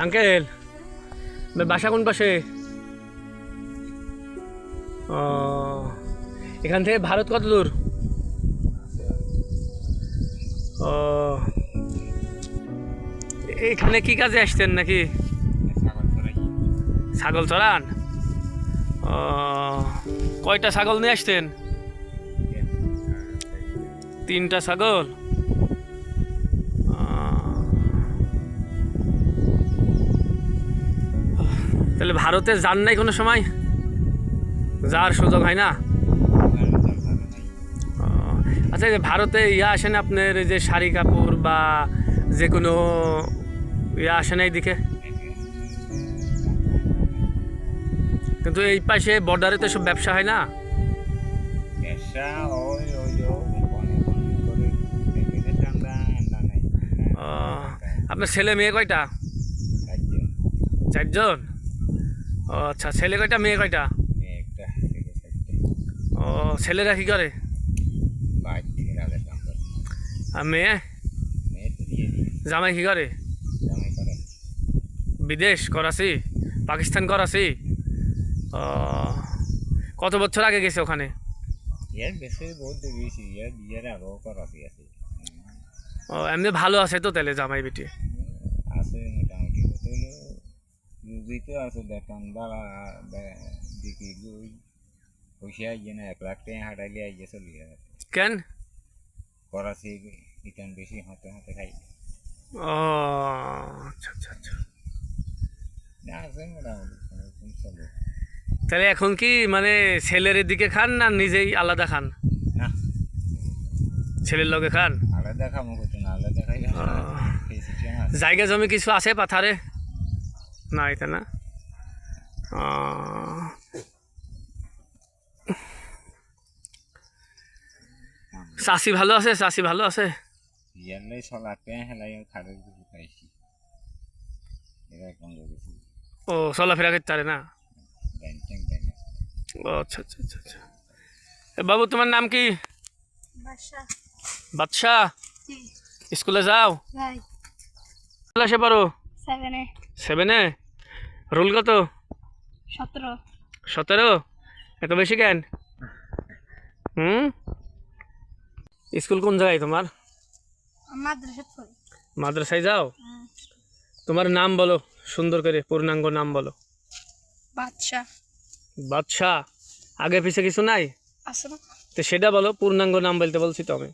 Uncle বাসা কোন পাশে? ও এখান থেকে ভারত কত দূর? ও এখানে কি কাজে আসতেন নাকি? ছাগল চড়ান? ও কয়টা ছাগল নিয়ে আসতেন? 3টা ছাগল। তাহলে ভারতে যান নাই কোনো সময়? যাওয়ার সুযোগ হয় না? আচ্ছা যে ভারতে আসেন আপনার যে শাড়ি কাপড় বা যে কোনো আসে না এইদিকে? কিন্তু এই পাশে বর্ডারে তো সব ব্যবসা হয় না? আপনার ছেলে মেয়ে কয়টা? 4জন। ও আচ্ছা, ছেলে কয়টা মেয়ে কয়টা? ও ছেলেরা কি করে আর মেয়ে? জামাই কি করে? বিদেশ, করাচি, পাকিস্তান করাচি। ও কত বছর আগে গেছে ওখানে? ও এমনি ভালো আছে তো তাহলে জামাই বেটি? আছে মোটামুটি আছে বেতন বাড়া দিকে পয়সা আইয়ে না 1 লাখ টাকা হাঁটাইলে আইয়ে চলি কেন? করাচি ইটান বেশি হাতে হাতে খাই। ও আচ্ছা আচ্ছা আচ্ছা। আছে মোটামুটি চলে। তাহলে এখন কি মানে ছেলের দিকে খান না নিজেই আলাদা খান? না ছেলের লগে খান? আলাদা খামো কত না আলাদা খাই। জায়গা জমি কিছু আছে পাথারে? না এটা না। চাষি ভালো আছে? চাষি ভালো আছে? ইয়ালে চলাতে হেলাই খাড়ে পাইছি এরকম গেছি। ও চলাফেরা করতে পারে না? ব্যাংকিং ও আচ্ছা আচ্ছা আচ্ছা আচ্ছা। বাবু তোমার নাম কি? বাদশা। স্কুলে যাও? ক্লাসে পড়ো? 7-এ। রোল কত? 17। এত বেশি কেন? স্কুল কোন জায়গায় তোমার? মাদ্রাসায় যাও? তোমার নাম বলো সুন্দর করে, পূর্ণাঙ্গ নাম বলো। বাদশা। বাদশা? আগে পিছে কিছু নাই? আছে না? তো সেটা বলো, পূর্ণাঙ্গ নাম বলতে বলছি তো আমি।